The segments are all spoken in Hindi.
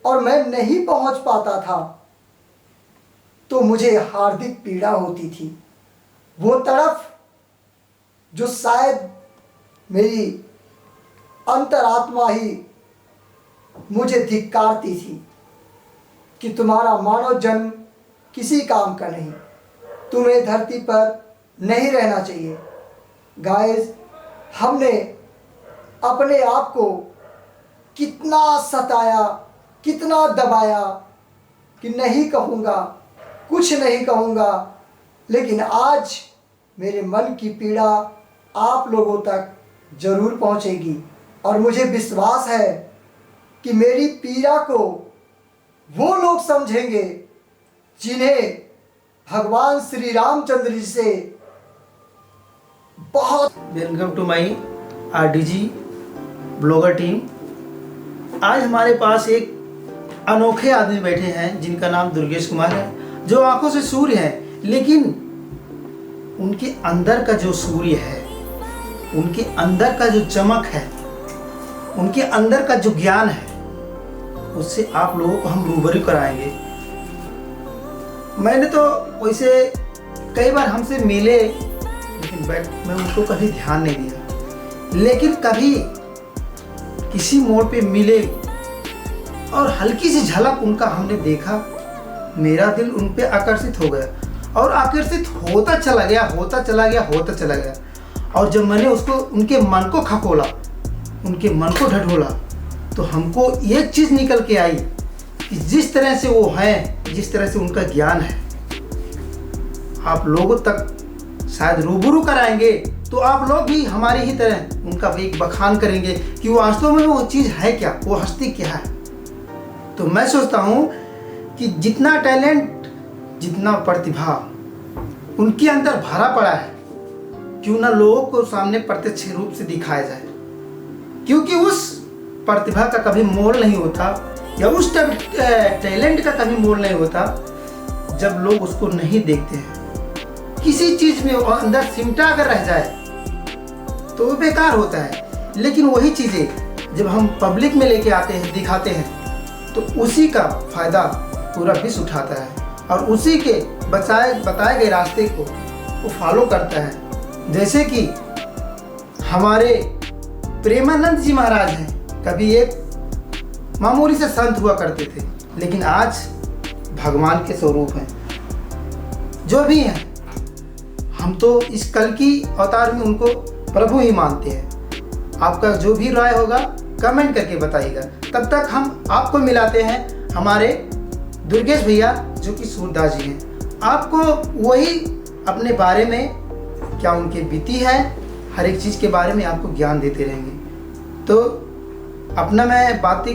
और मैं नहीं पहुंच पाता था तो मुझे हार्दिक पीड़ा होती थी। वो तड़फ जो शायद मेरी अंतरात्मा ही मुझे धिक्कारती थी कि तुम्हारा मानव जन्म किसी काम का नहीं, तुम्हें धरती पर नहीं रहना चाहिए। गाइस, हमने अपने आप को कितना सताया, कितना दबाया कि नहीं कहूँगा, कुछ नहीं कहूँगा, लेकिन आज मेरे मन की पीड़ा आप लोगों तक ज़रूर पहुँचेगी और मुझे विश्वास है कि मेरी पीड़ा को वो लोग समझेंगे जिन्हें भगवान श्री रामचंद्र जी से बहुत। Welcome to my RDG blogger team. आज हमारे पास एक अनोखे आदमी बैठे हैं जिनका नाम दुर्गेश कुमार है, जो आंखों से सूर्य है, लेकिन उनके अंदर का जो सूर्य है, उनके अंदर का जो चमक है, उनके अंदर का जो ज्ञान है, उससे आप लोगों को हम रूबरू कराएंगे। मैंने तो वैसे कई बार हमसे मिले, लेकिन मैं उनको कभी ध्यान नहीं दिया, लेकिन कभी किसी मोड़ पे मिले और हल्की सी झलक उनका हमने देखा, मेरा दिल उन पे आकर्षित हो गया और आकर्षित होता चला गया। और जब मैंने उसको, उनके मन को खकोला, उनके मन को ढटोला, तो हमको एक चीज़ निकल के आई कि जिस तरह से वो हैं, जिस तरह से उनका ज्ञान है, आप लोगों तक शायद रूबरू कराएंगे, तो आप लोग भी हमारी ही तरह उनका एक बखान करेंगे कि वो वास्तव में वो चीज़ है क्या, वो हस्ती क्या है। तो मैं सोचता हूँ कि जितना टैलेंट, जितना प्रतिभा उनके अंदर भरा पड़ा है, क्यों ना लोगों को सामने प्रत्यक्ष रूप से दिखाया जाए, क्योंकि उस प्रतिभा का कभी मोल नहीं होता या उस टैलेंट का कभी मोल नहीं होता जब लोग उसको नहीं देखते हैं। किसी चीज़ में अंदर सिमटा अगर रह जाए तो वो बेकार होता है, लेकिन वही चीज़ें जब हम पब्लिक में लेके आते हैं, दिखाते हैं, तो उसी का फ़ायदा पूरा विश्व उठाता है और उसी के बताए गए रास्ते को वो फॉलो करता है। जैसे कि हमारे प्रेमानंद जी महाराज हैं, कभी एक मामूली से संत हुआ करते थे, लेकिन आज भगवान के स्वरूप हैं। जो भी हैं, हम तो इस कल की अवतार में उनको प्रभु ही मानते हैं। आपका जो भी राय होगा कमेंट करके बताइएगा। तब तक हम आपको मिलाते हैं हमारे दुर्गेश भैया, जो कि सूरदास जी हैं। आपको वही अपने बारे में, क्या उनके बीती है, हर एक चीज़ के बारे में आपको ज्ञान देते रहेंगे। तो अपना मैं बात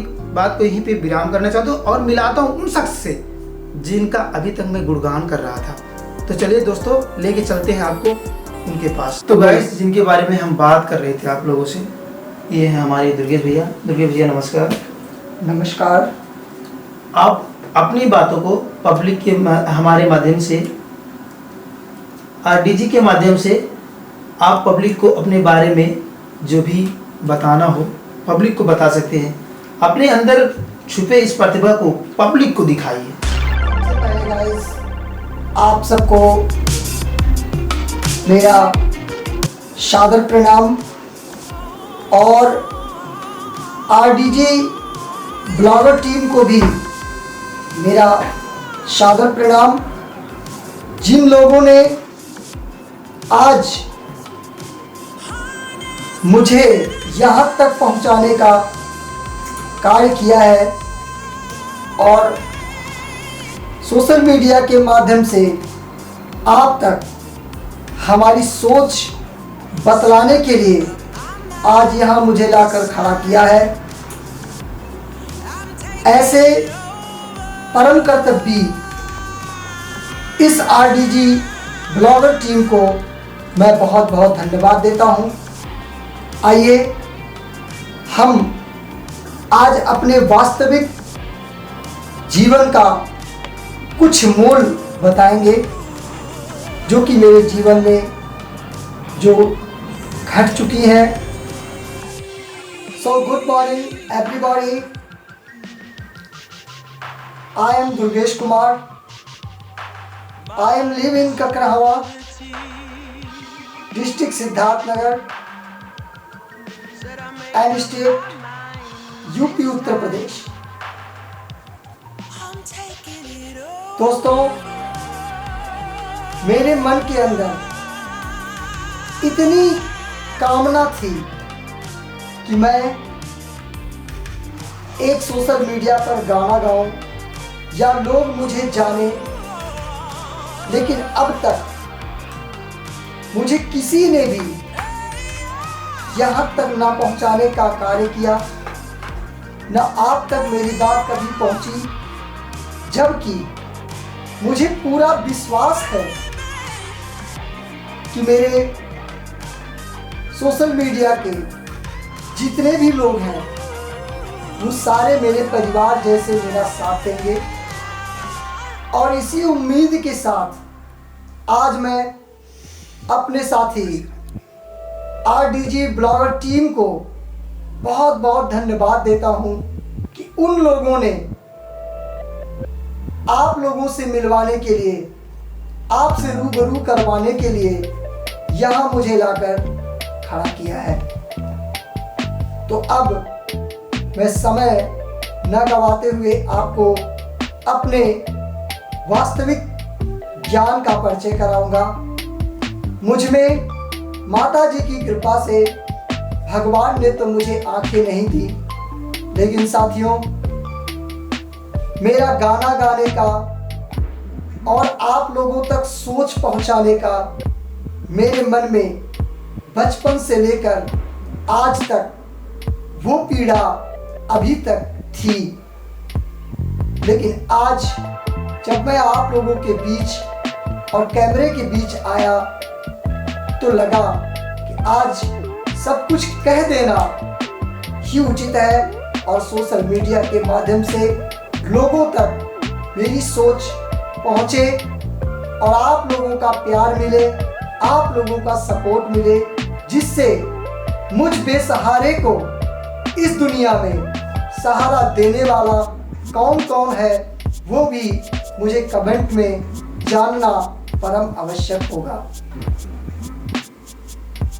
को यहीं पे विराम करना चाहता हूँ और मिलाता हूँ उन शख्स से जिनका अभी तक मैं गुणगान कर रहा था। तो चलिए दोस्तों, लेके चलते हैं आपको उनके पास। तो गाइस, जिनके बारे में हम बात कर रहे थे आप लोगों से, ये हैं हमारे दुर्गेश भैया। दुर्गेश भैया नमस्कार। नमस्कार। आप अपनी बातों को पब्लिक के हमारे माध्यम से, आरडीजी के माध्यम से, आप पब्लिक को अपने बारे में जो भी बताना हो पब्लिक को बता सकते हैं। अपने अंदर छुपे इस प्रतिभा को पब्लिक को दिखाइए। सबसे पहले गाइस, आप सबको मेरा सादर प्रणाम और आरडीजी ब्लॉगर टीम को भी मेरा सादर प्रणाम। जिन लोगों ने आज मुझे यहाँ तक पहुँचाने का कार्य किया है और सोशल मीडिया के माध्यम से आप तक हमारी सोच बतलाने के लिए आज यहाँ मुझे लाकर खड़ा किया है, ऐसे परम कर्तव्य इस आरडीजी ब्लॉगर टीम को मैं बहुत बहुत धन्यवाद देता हूँ। आइए हम आज अपने वास्तविक जीवन का कुछ मोल बताएंगे जो कि मेरे जीवन में जो घट चुकी हैं। So good morning everybody. I am Durgesh Kumar. I am living in Kakrahawa, district Siddharthnagar, and state UP Uttar Pradesh. दोस्तों, मेरे मन के अंदर इतनी कामना थी कि मैं एक सोशल मीडिया पर गाना गाऊं या लोग मुझे जाने, लेकिन अब तक मुझे किसी ने भी यहाँ तक ना पहुँचाने का कार्य किया, न आप तक मेरी बात कभी पहुँची, जबकि मुझे पूरा विश्वास है कि मेरे सोशल मीडिया के जितने भी लोग हैं वो सारे मेरे परिवार जैसे मेरा साथ देंगे। और इसी उम्मीद के साथ आज मैं अपने साथी RDG ब्लॉगर टीम को बहुत बहुत धन्यवाद देता हूं कि उन लोगों ने आप लोगों से मिलवाने के लिए, आपसे रूबरू करवाने के लिए यहाँ मुझे लाकर खड़ा किया है। तो अब मैं समय न गवाते हुए आपको अपने वास्तविक ज्ञान का परिचय कराऊंगा। मुझ में माता जी की कृपा से भगवान ने तो मुझे आंखें नहीं दी, लेकिन साथियों, मेरा गाना गाने का और आप लोगों तक सोच पहुंचाने का मेरे मन में बचपन से लेकर आज तक वो पीड़ा अभी तक थी। लेकिन आज जब मैं आप लोगों के बीच और कैमरे के बीच आया तो लगा कि आज सब कुछ कह देना ही उचित है और सोशल मीडिया के माध्यम से लोगों तक मेरी सोच पहुंचे और आप लोगों का प्यार मिले, आप लोगों का सपोर्ट मिले, जिससे मुझ बेसहारे को इस दुनिया में सहारा देने वाला कौन कौन है वो भी मुझे कमेंट में जानना परम आवश्यक होगा।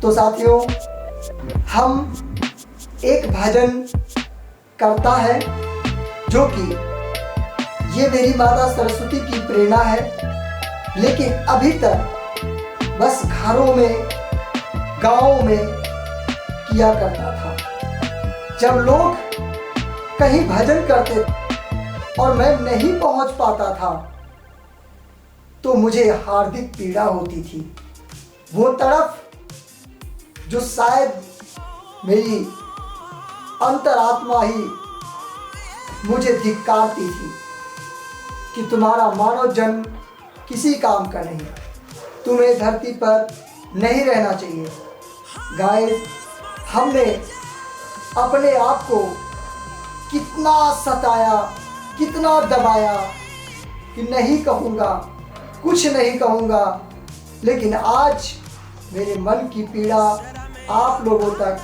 तो साथियों, हम एक भजन करता है जो कि ये मेरी माता सरस्वती की प्रेरणा है, लेकिन अभी तक बस घरों में, गांवों में किया करता था। जब लोग कहीं भजन करते और मैं नहीं पहुंच पाता था तो मुझे हार्दिक पीड़ा होती थी। वो तड़फ जो शायद मेरी अंतरात्मा ही मुझे धिक्कारती थी कि तुम्हारा मानव जन्म किसी काम का नहीं, तुम्हें धरती पर नहीं रहना चाहिए। गाइस, हमने अपने आप को कितना सताया, कितना दबाया कि नहीं कहूँगा, कुछ नहीं कहूँगा, लेकिन आज मेरे मन की पीड़ा आप लोगों तक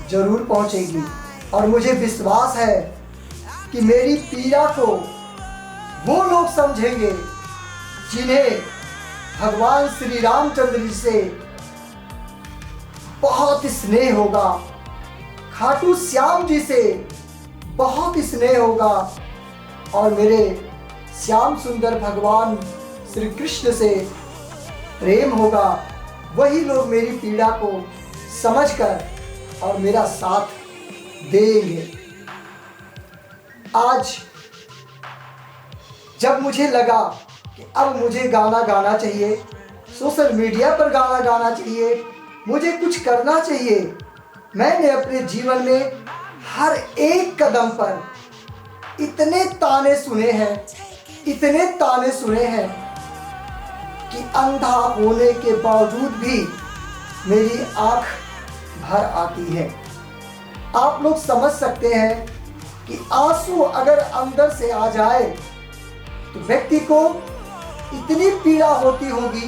जरूर पहुँचेगी। और मुझे विश्वास है कि मेरी पीड़ा को वो लोग समझेंगे जिन्हें भगवान श्री रामचंद्र जी से बहुत स्नेह होगा, खाटू श्याम जी से बहुत स्नेह होगा और मेरे श्याम सुंदर भगवान श्री कृष्ण से प्रेम होगा। वही लोग मेरी पीड़ा को समझकर और मेरा साथ देंगे। आज जब मुझे लगा कि अब मुझे गाना गाना चाहिए, सोशल मीडिया पर गाना गाना चाहिए, मुझे कुछ करना चाहिए, मैंने अपने जीवन में हर एक कदम पर इतने ताने सुने हैं, इतने ताने सुने हैं कि अंधा होने के बावजूद भी मेरी आंख भर आती है। आप लोग समझ सकते हैं कि आंसू अगर अंदर से आ जाए तो व्यक्ति को इतनी पीड़ा होती होगी,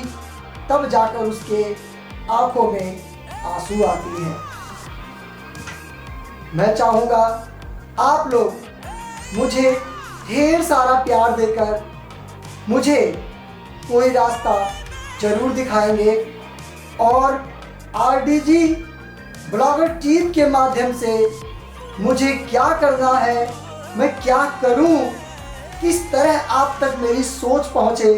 तब जाकर उसके आंखों में आंसू आती है। मैं चाहूँगा आप लोग मुझे ढेर सारा प्यार देकर मुझे कोई रास्ता जरूर दिखाएंगे और आरडीजी ब्लॉगर टीम के माध्यम से मुझे क्या करना है, मैं क्या करूं, किस तरह आप तक मेरी सोच पहुंचे,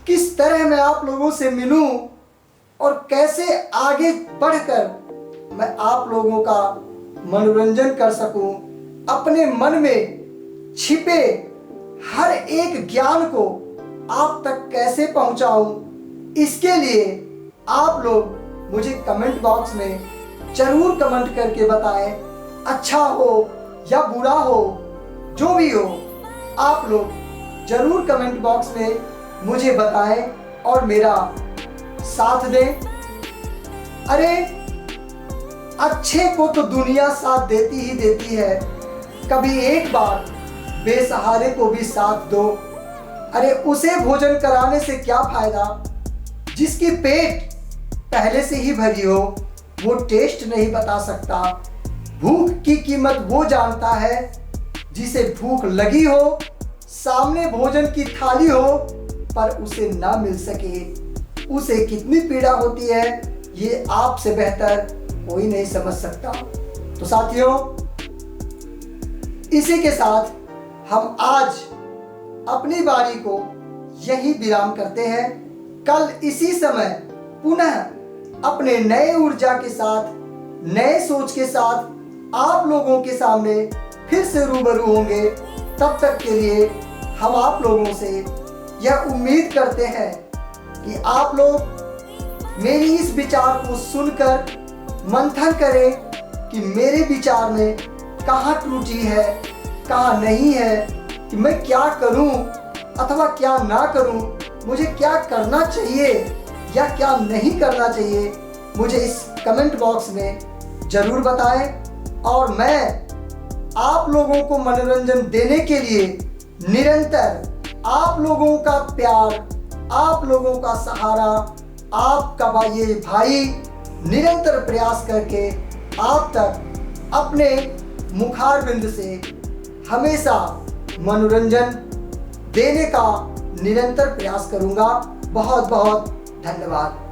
किस तरह मैं आप लोगों से मिलूं और कैसे आगे बढ़कर मैं आप लोगों का मनोरंजन कर सकूं, अपने मन में छिपे हर एक ज्ञान को आप तक कैसे पहुंचाऊं, इसके लिए आप लोग मुझे कमेंट बॉक्स में जरूर कमेंट करके बताएं। अच्छा हो या बुरा हो, जो भी हो, आप लोग जरूर कमेंट बॉक्स में मुझे बताएं और मेरा साथ दें। अरे अच्छे को तो दुनिया साथ देती ही देती है, कभी एक बार बेसहारे को भी साथ दो। अरे उसे भोजन कराने से क्या फायदा जिसकी पेट पहले से ही भरी हो, वो टेस्ट नहीं बता सकता। भूख की कीमत वो जानता है जिसे भूख लगी हो, सामने भोजन की थाली हो पर उसे ना मिल सके, उसे कितनी पीड़ा होती है ये आपसे बेहतर कोई नहीं समझ सकता। तो साथियों, इसी के साथ हम आज अपनी बारी को यही विराम करते हैं। कल इसी समय पुनः अपने नए ऊर्जा के साथ, नए सोच के साथ आप लोगों के सामने फिर से रूबरू होंगे। तब तक के लिए हम आप लोगों से यह उम्मीद करते हैं कि आप लोग मेरी इस विचार को सुनकर मंथन करें कि मेरे विचार में कहाँ त्रुटि है, कहाँ नहीं है, कि मैं क्या करूं अथवा क्या ना करूं, मुझे क्या करना चाहिए या क्या नहीं करना चाहिए, मुझे इस कमेंट बॉक्स में जरूर बताएं। और मैं आप लोगों को मनोरंजन देने के लिए निरंतर आप लोगों का प्यार, आप लोगों का सहारा, आपका ये भाई निरंतर प्रयास करके आप तक अपने मुखारबिंद से हमेशा मनोरंजन देने का निरंतर प्रयास करूंगा। बहुत बहुत धन्यवाद।